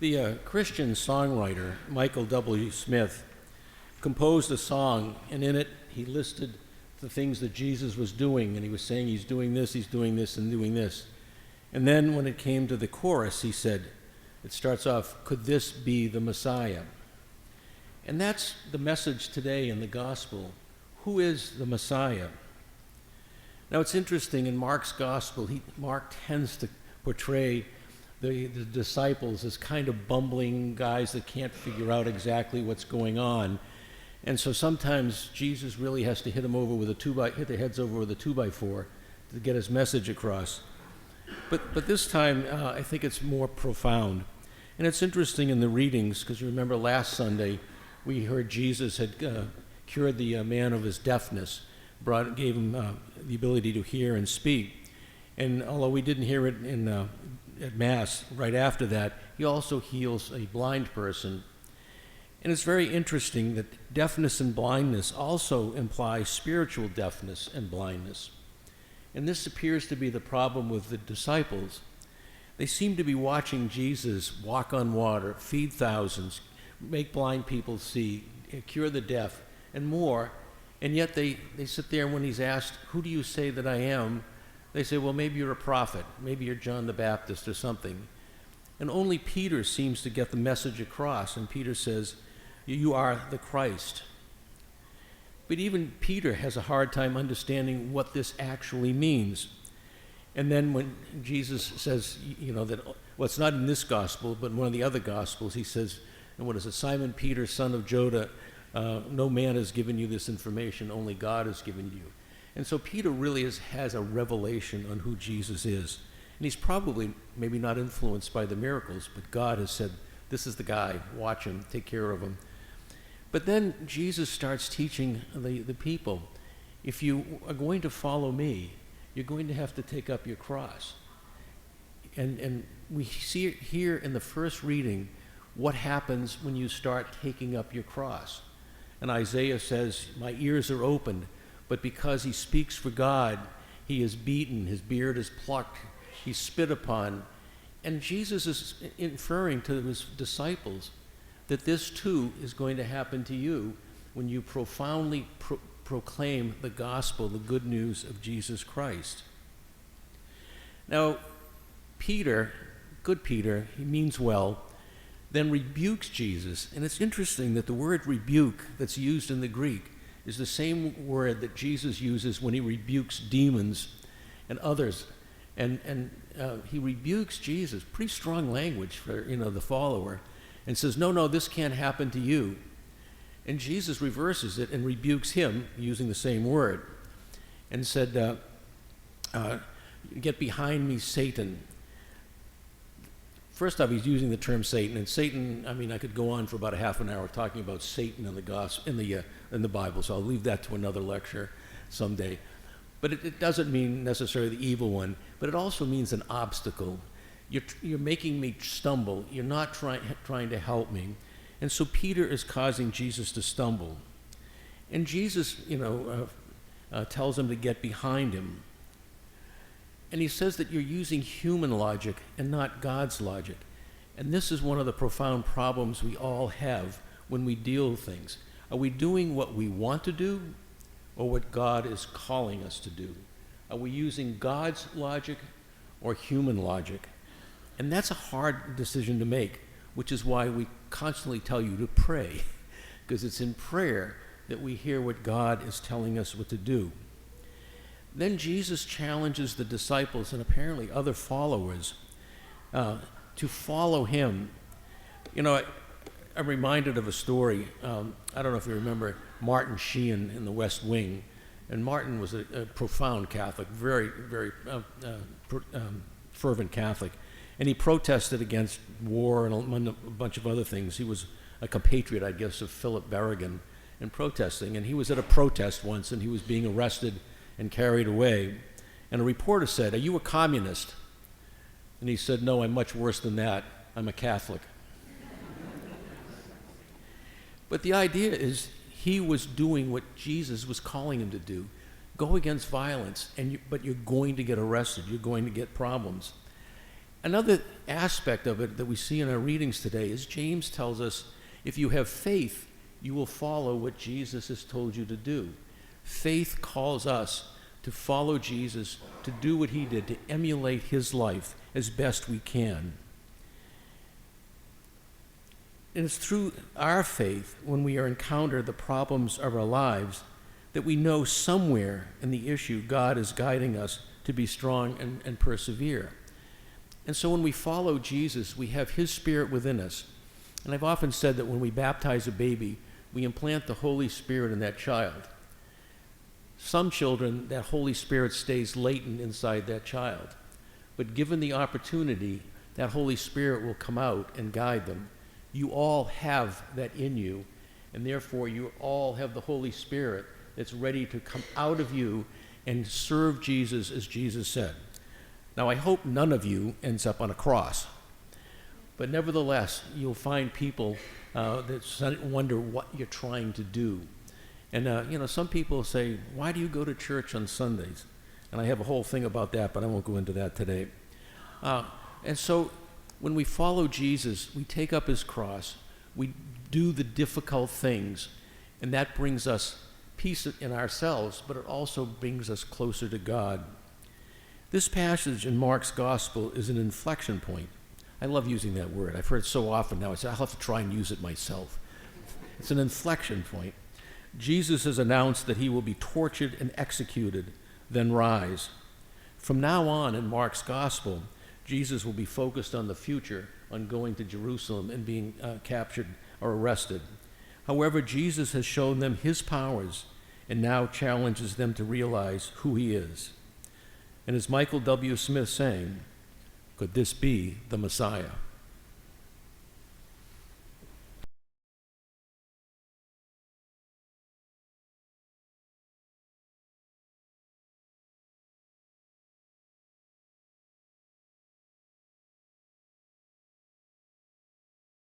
The Christian songwriter Michael W. Smith composed a song, and in it he listed the things that Jesus was doing, and he was saying he's doing this, and doing this. And then when it came to the chorus, he said, it starts off, could this be the Messiah? And that's the message today in the gospel. Who is the Messiah? Now it's interesting, in Mark's gospel, Mark tends to portray the disciples as kind of bumbling guys that can't figure out exactly what's going on. And so sometimes Jesus really has to hit their heads over with a 2x4 to get his message across. But this time, I think it's more profound. And it's interesting in the readings, because you remember last Sunday, we heard Jesus had cured the man of his deafness, gave him the ability to hear and speak. And although we didn't hear it at Mass right after that, he also heals a blind person. And it's very interesting that deafness and blindness also imply spiritual deafness and blindness. And this appears to be the problem with the disciples. They seem to be watching Jesus walk on water, feed thousands, make blind people see, cure the deaf, and more. And yet they sit there, and when he's asked, who do you say that I am? They say, well, maybe you're a prophet. Maybe you're John the Baptist or something. And only Peter seems to get the message across. And Peter says, you are the Christ. But even Peter has a hard time understanding what this actually means. And then when Jesus says, that, well, it's not in this gospel, but in one of the other gospels, he says, and what is it, Simon Peter, son of Joda, no man has given you this information, only God has given you. And so Peter really has a revelation on who Jesus is. And he's probably maybe not influenced by the miracles, but God has said, this is the guy, watch him, take care of him. But then Jesus starts teaching the people, if you are going to follow me, you're going to have to take up your cross. And we see it here in the first reading, what happens when you start taking up your cross. And Isaiah says, my ears are opened, but because he speaks for God, he is beaten, his beard is plucked, he's spit upon. And Jesus is inferring to his disciples that this too is going to happen to you when you profoundly proclaim the gospel, the good news of Jesus Christ. Now, Peter, good Peter, he means well, then rebukes Jesus. And it's interesting that the word rebuke that's used in the Greek is the same word that Jesus uses when he rebukes demons and others. And he rebukes Jesus, pretty strong language for the follower, and says, no, this can't happen to you. And Jesus reverses it and rebukes him using the same word and said, get behind me, Satan. First off, he's using the term Satan, and Satan, I could go on for about a half an hour talking about Satan in the gospel, in the Bible, so I'll leave that to another lecture someday. But it doesn't mean necessarily the evil one, but it also means an obstacle. You're making me stumble. You're not trying to help me. And so Peter is causing Jesus to stumble. And Jesus, tells him to get behind him. And he says that you're using human logic and not God's logic. And this is one of the profound problems we all have when we deal with things. Are we doing what we want to do or what God is calling us to do? Are we using God's logic or human logic? And that's a hard decision to make, which is why we constantly tell you to pray, because it's in prayer that we hear what God is telling us what to do. Then Jesus challenges the disciples and apparently other followers to follow him. I'm reminded of a story. I don't know if you remember Martin Sheen in The West Wing. And Martin was a profound Catholic, very, very fervent Catholic. And he protested against war and a bunch of other things. He was a compatriot, I guess, of Philip Berrigan in protesting. And he was at a protest once, and he was being arrested and carried away. And a reporter said, "Are you a communist?" And he said, "No, I'm much worse than that. I'm a Catholic." But the idea is he was doing what Jesus was calling him to do. Go against violence, but you're going to get arrested. You're going to get problems. Another aspect of it that we see in our readings today is James tells us, if you have faith, you will follow what Jesus has told you to do. Faith calls us to follow Jesus, to do what he did, to emulate his life as best we can. And it's through our faith, when we encounter the problems of our lives, that we know somewhere in the issue God is guiding us to be strong and persevere. And so when we follow Jesus, we have his Spirit within us. And I've often said that when we baptize a baby, we implant the Holy Spirit in that child. Some children, that Holy Spirit stays latent inside that child. But given the opportunity, that Holy Spirit will come out and guide them. You all have that in you, and therefore you all have the Holy Spirit that's ready to come out of you and serve Jesus as Jesus said. Now, I hope none of you ends up on a cross, but nevertheless, you'll find people that wonder what you're trying to do. And, some people say, why do you go to church on Sundays? And I have a whole thing about that, but I won't go into that today. And so when we follow Jesus, we take up his cross, we do the difficult things, and that brings us peace in ourselves, but it also brings us closer to God. This passage in Mark's gospel is an inflection point. I love using that word. I've heard it so often now, I'll have to try and use it myself. It's an inflection point. Jesus has announced that he will be tortured and executed, then rise. From now on in Mark's gospel, Jesus will be focused on the future, on going to Jerusalem and being captured or arrested. However, Jesus has shown them his powers and now challenges them to realize who he is. And as Michael W. Smith sang, could this be the Messiah?